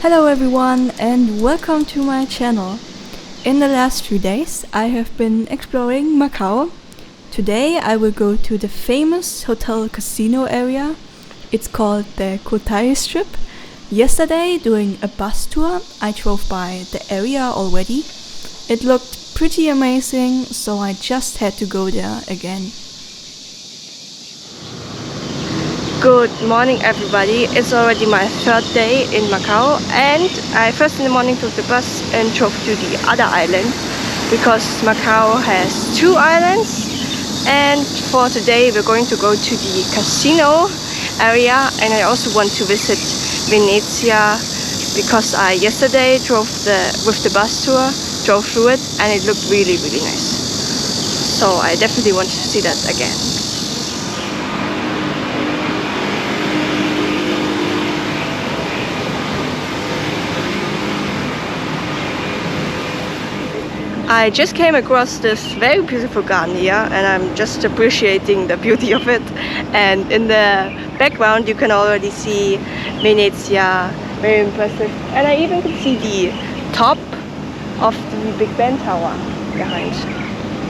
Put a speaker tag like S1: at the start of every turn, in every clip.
S1: Hello everyone and welcome to my channel. In the last few days I have been exploring Macau. Today I will go to the famous hotel casino area. It's called the Cotai Strip. Yesterday during a bus tour I drove by the area already. It looked pretty amazing, so I just had to go there again.
S2: Good morning everybody, it's already my third day in Macau and I first in the morning took the bus and drove to the other island because Macau has two islands, and for today we're going to go to the casino area, and I also want to visit Venezia because I yesterday drove with the bus tour, drove through it and it looked really nice. So I definitely want to see that again. I just came across this very beautiful garden here and I'm just appreciating the beauty of it, and in the background you can already see Venezia, very impressive, and I even could see the top of the Big Ben Tower behind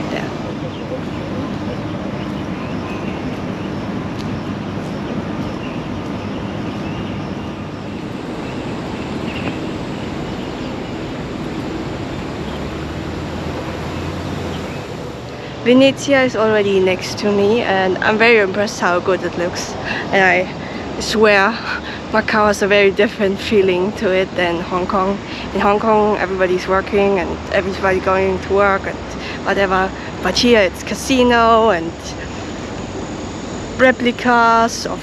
S2: there. Venezia is already next to me and I'm very impressed how good it looks, and I swear Macau has a very different feeling to it than Hong Kong. In Hong Kong everybody's working and everybody going to work and whatever, but here it's casino and replicas of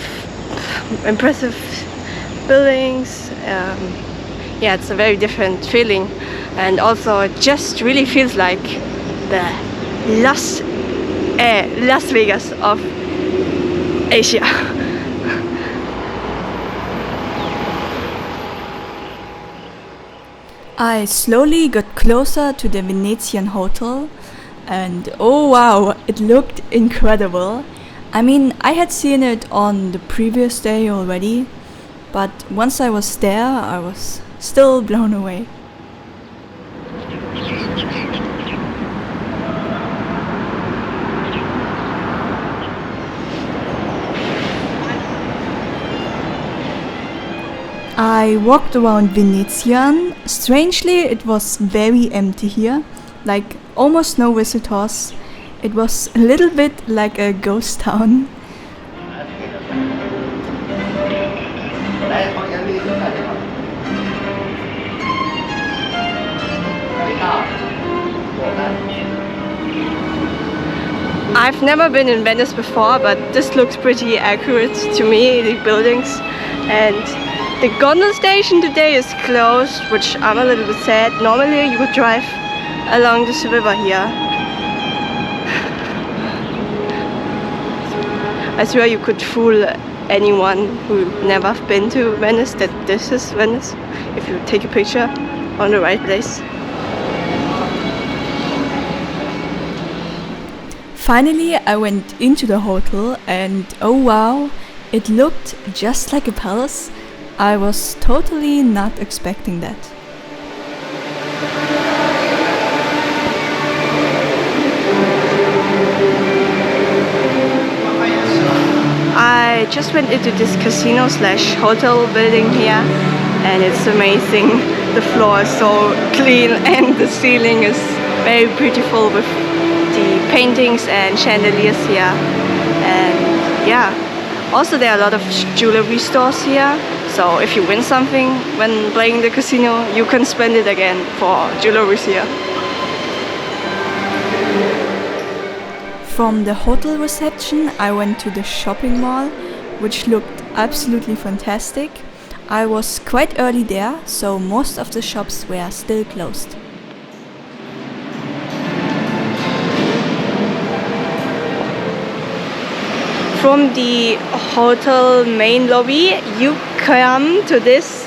S2: impressive buildings. Yeah, it's a very different feeling, and also it just really feels like the Las Vegas of Asia.
S1: I slowly got closer to the Venetian hotel and oh wow, it looked incredible. I mean, I had seen it on the previous day already, but once I was there I was still blown away. I walked around Venetian. Strangely, it was very empty here, like almost no visitors. It was a little bit like a ghost town.
S2: I've never been in Venice before, but this looks pretty accurate to me, the buildings. And the gondola station today is closed, which I'm a little bit sad. Normally you could drive along this river here. I swear you could fool anyone who never been to Venice that this is Venice if you take a picture on the right place.
S1: Finally, I went into the hotel and oh wow, it looked just like a palace. I was totally not expecting that.
S2: I just went into this casino slash hotel building here and it's amazing. The floor is so clean and the ceiling is very beautiful with the paintings and chandeliers here. And yeah, also there are a lot of jewelry stores here. So if you win something when playing the casino, you can spend it again for jewelry here.
S1: From the hotel reception, I went to the shopping mall, which looked absolutely fantastic. I was quite early there, so most of the shops were still closed.
S2: From the hotel main lobby, you come to this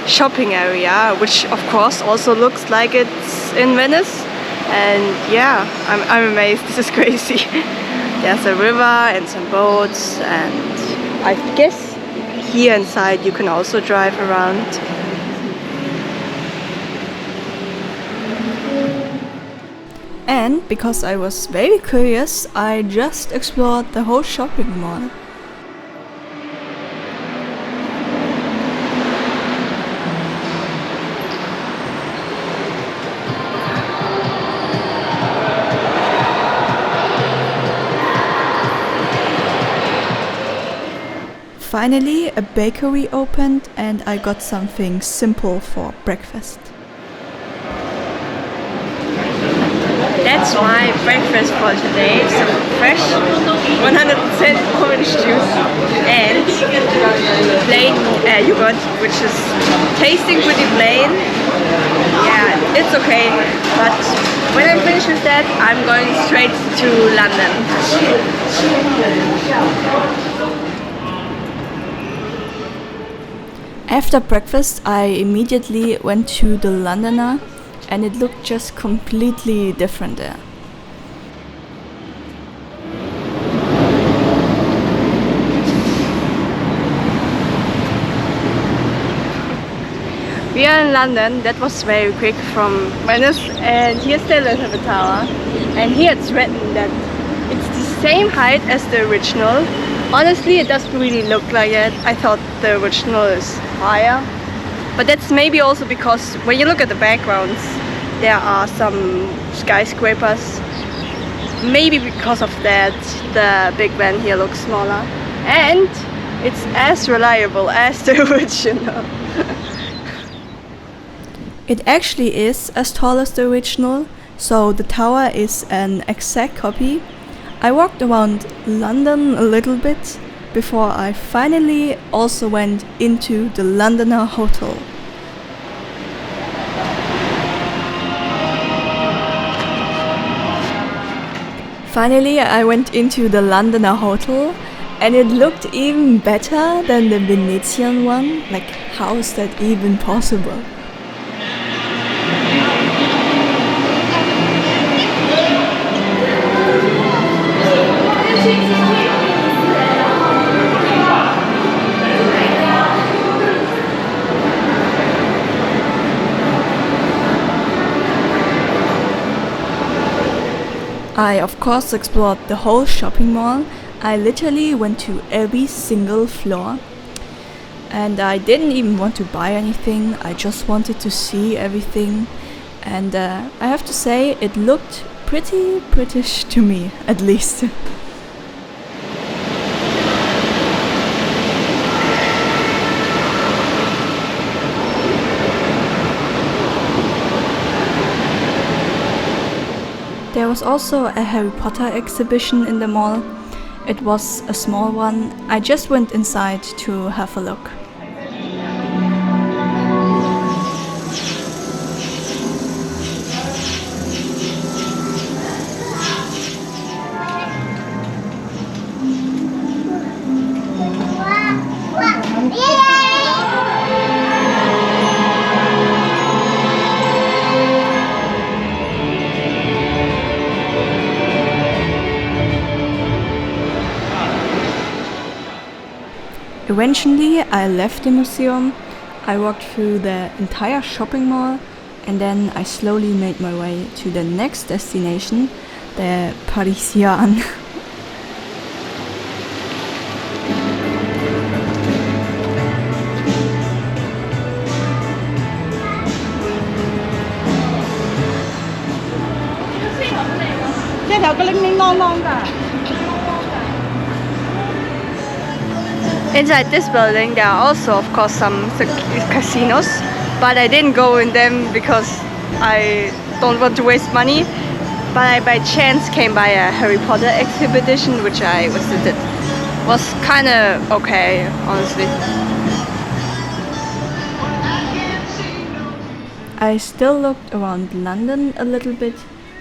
S2: shopping area, which of course also looks like it's in Venice. And yeah, I'm amazed. This is crazy. There's a river and some boats, and I guess here inside you can also drive around.
S1: And because I was very curious, I just explored the whole shopping mall. Finally, a bakery opened and I got something simple for breakfast.
S2: That's my breakfast for today. Some fresh 100% orange juice and plain yogurt, which is tasting pretty plain. Yeah, it's okay. But when I'm finished with that, I'm going straight to London.
S1: After breakfast, I immediately went to the Londoner, and it looked just completely different there.
S2: We are in London. That was very quick from Venice, and here's the Elizabeth Tower. And here it's written that it's the same height as the original. Honestly, it doesn't really look like it. I thought the original is higher. But that's maybe also because when you look at the backgrounds, there are some skyscrapers. Maybe because of that, the Big Ben here looks smaller. And it's as reliable as the original.
S1: It actually is as tall as the original, so the tower is an exact copy. I walked around London a little bit before I finally also went into the Londoner Hotel. Finally, I went into the Londoner Hotel and it looked even better than the Venetian one. Like, how is that even possible? I of course explored the whole shopping mall. I literally went to every single floor. And I didn't even want to buy anything, I just wanted to see everything. And I have to say, it looked pretty British to me, at least. There was also a Harry Potter exhibition in the mall. It was a small one. I just went inside to have a look. Eventually, I left the museum. I walked through the entire shopping mall and then I slowly made my way to the next destination, the Parisian.
S2: Inside this building there are also of course some casinos, but I didn't go in them because I don't want to waste money. But I by chance came by a Harry Potter exhibition which I visited. Was kinda okay, honestly.
S1: I still looked around London a little bit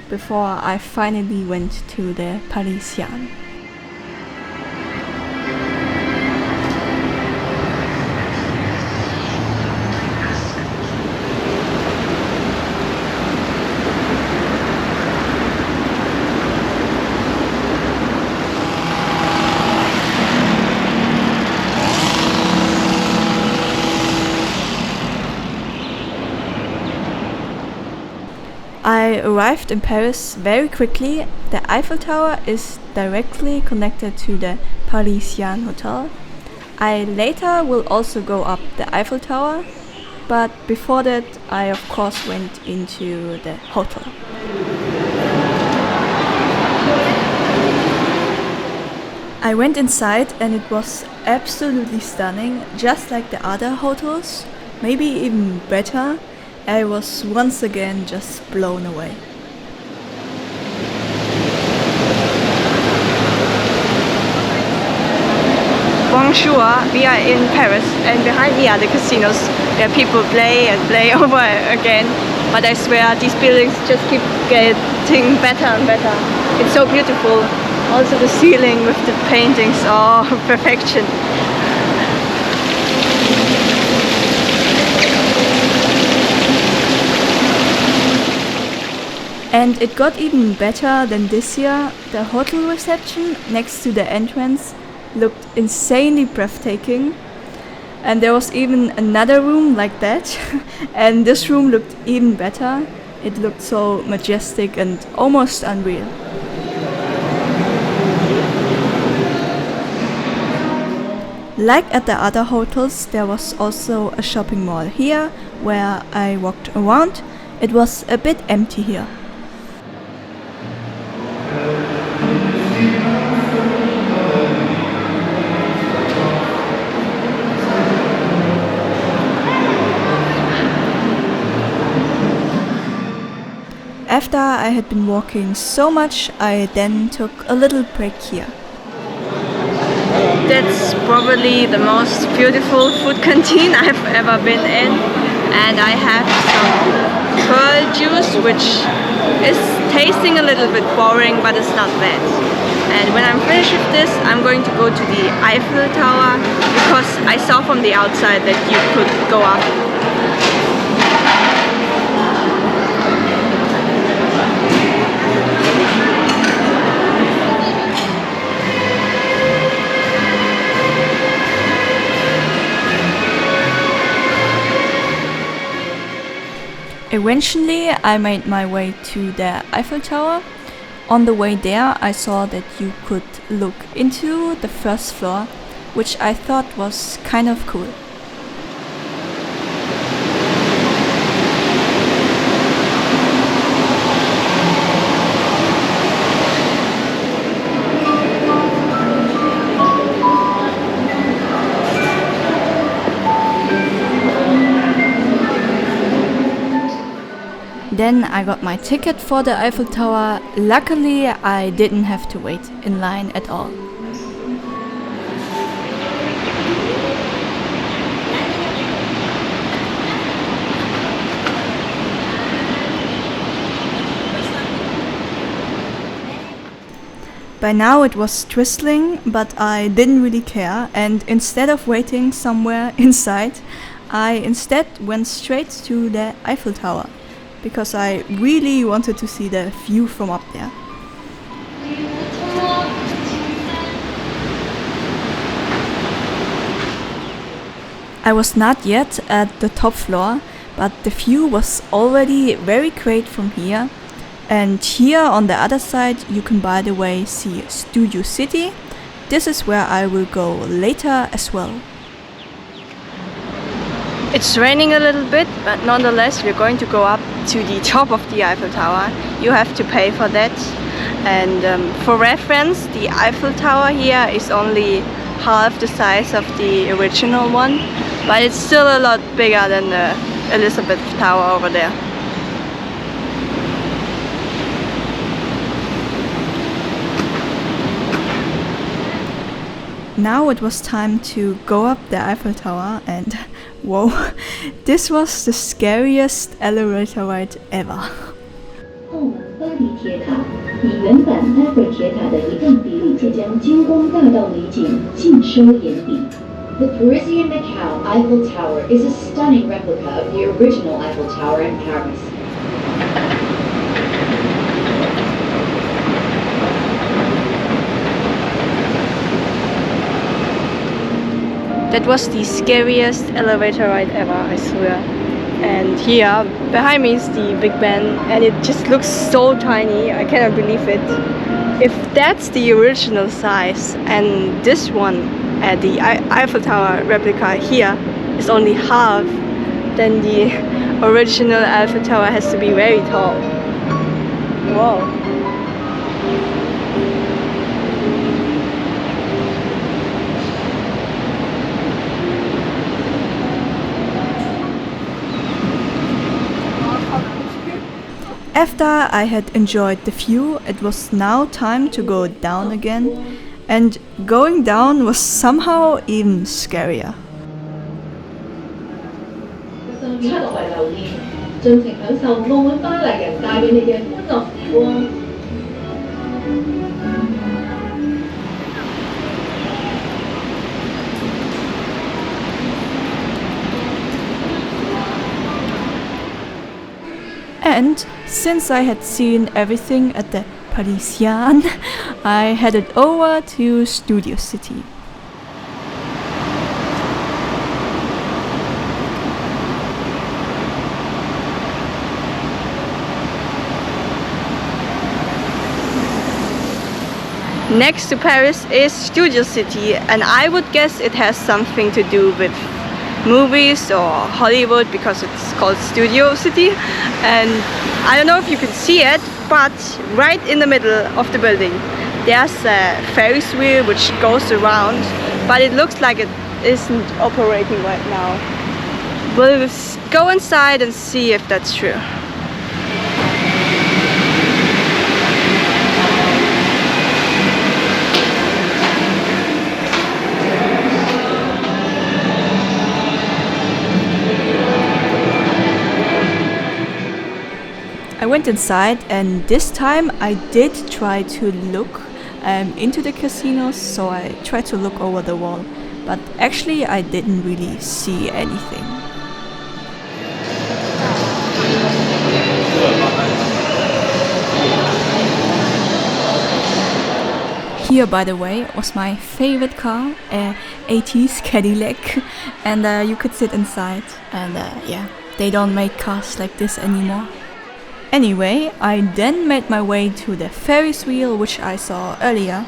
S1: before I finally went to the Parisian. I arrived in Paris very quickly. The Eiffel Tower is directly connected to the Parisian Hotel. I later will also go up the Eiffel Tower, but before that I of course went into the hotel. I went inside and it was absolutely stunning, just like the other hotels, maybe even better. I was once again just blown away.
S2: Bonjour, we are in Paris and behind me are the casinos where people play and play over again. But I swear these buildings just keep getting better and better. It's so beautiful. Also the ceiling with the paintings, oh, perfection.
S1: And it got even better than this year. The hotel reception next to the entrance looked insanely breathtaking. And there was even another room like that. And this room looked even better. It looked so majestic and almost unreal. Like at the other hotels, there was also a shopping mall here where I walked around. It was a bit empty here. After I had been walking so much, I then took a little break here.
S2: That's probably the most beautiful food canteen I've ever been in, and I have some pearl juice which is tasting a little bit boring, but it's not bad. And when I'm finished with this, I'm going to go to the Eiffel Tower because I saw from the outside that you could go up.
S1: Eventually, I made my way to the Eiffel Tower. On the way there, I saw that you could look into the first floor, which I thought was kind of cool. Then I got my ticket for the Eiffel Tower. Luckily, I didn't have to wait in line at all. By now it was drizzling, but I didn't really care, and instead of waiting somewhere inside, I instead went straight to the Eiffel Tower, because I really wanted to see the view from up there. I was not yet at the top floor, but the view was already very great from here. And here on the other side you can, by the way, see Studio City. This is where I will go later as well.
S2: It's raining a little bit, but nonetheless we're going to go up to the top of the Eiffel Tower. You have to pay for that. And for reference, the Eiffel Tower here is only half the size of the original one, but it's still a lot bigger than the Elizabeth Tower over there.
S1: Now it was time to go up the Eiffel Tower, and whoa, this was the scariest elevator ride ever.
S3: 后巴黎铁塔以原版埃菲尔铁塔的一定比例，将金光大道美景尽收眼底。The Parisian Macau Eiffel Tower is a stunning replica of the original Eiffel Tower in Paris.
S2: That was the scariest elevator ride ever, I swear. And here behind me is the Big Ben, and it just looks so tiny. I cannot believe it. If that's the original size, and this one at the Eiffel Tower replica here is only half, then the original Eiffel Tower has to be very tall. Wow.
S1: After I had enjoyed the view, it was now time to go down again, and going down was somehow even scarier.
S3: 此刻同埋留意，盡情享受澳門巴黎人帶俾你嘅歡樂時光。
S1: And since I had seen everything at the Parisian, I headed over to Studio City.
S2: Next to Paris is Studio City, and I would guess it has something to do with movies or Hollywood because it's called Studio City. And I don't know if you can see it, but right in the middle of the building there's a Ferris wheel which goes around, but it looks like it isn't operating right now. We'll go inside and see if that's true.
S1: I went inside, and this time I did try to look into the casinos, so I tried to look over the wall, but actually I didn't really see anything. Here, by the way, was my favorite car, a 80s Cadillac, and you could sit inside, and yeah, they don't make cars like this anymore. Anyway, I then made my way to the Ferris wheel, which I saw earlier.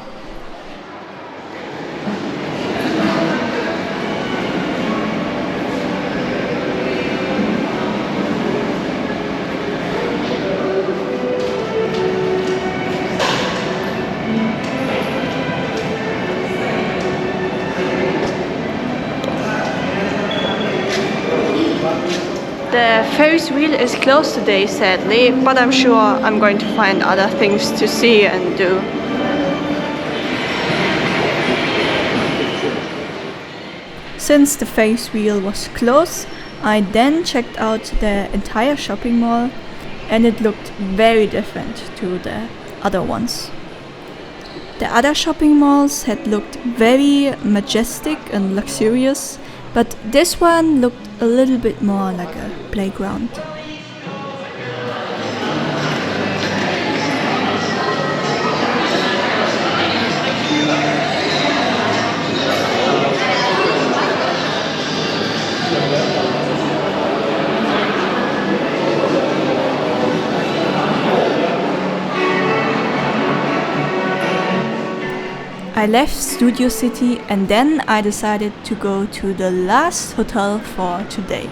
S2: The Ferris wheel is closed today, sadly, but I'm sure I'm going to find other things to see and do.
S1: Since the Ferris wheel was closed, I then checked out the entire shopping mall, and it looked very different to the other ones. The other shopping malls had looked very majestic and luxurious, but this one looked a little bit more like a playground. I left Studio City, and then I decided to go to the last hotel for today.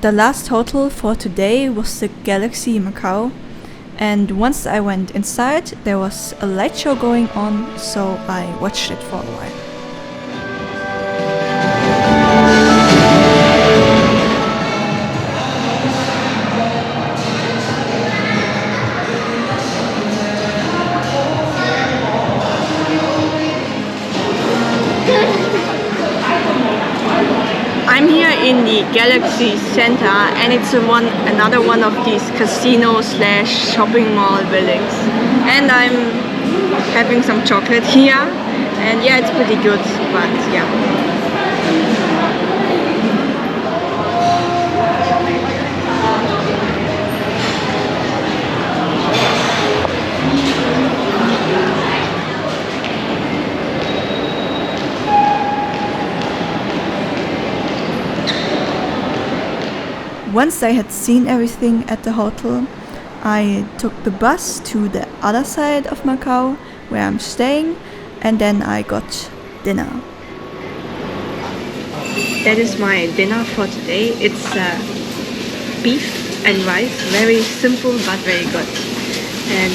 S1: The last hotel for today was the Galaxy Macau, and once I went inside there was a light show going on, so I watched it for a while.
S2: I'm here in the Galaxy Center, and it's another one of these casino/shopping mall buildings. And I'm having some chocolate here, and yeah, it's pretty good, but yeah.
S1: once I had seen everything at the hotel, I took the bus to the other side of Macau where I'm staying, and then I got dinner.
S2: That is my dinner for today. It's beef and rice, very simple but very good. And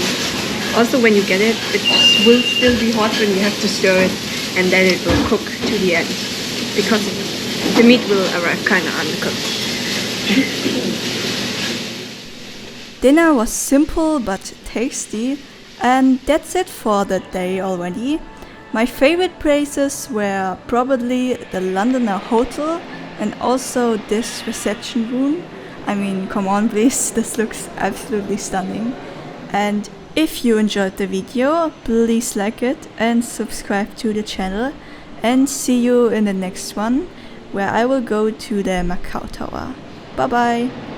S2: also when you get it, it will still be hot when you have to stir it, and then it will cook to the end, because the meat will arrive kind of undercooked.
S1: Dinner was simple but tasty, and that's it for that day already. My favorite places were probably the Londoner Hotel and also this reception room. I mean, come on please, this looks absolutely stunning. And if you enjoyed the video, please like it and subscribe to the channel, and see you in the next one where I will go to the Macau Tower. Bye bye!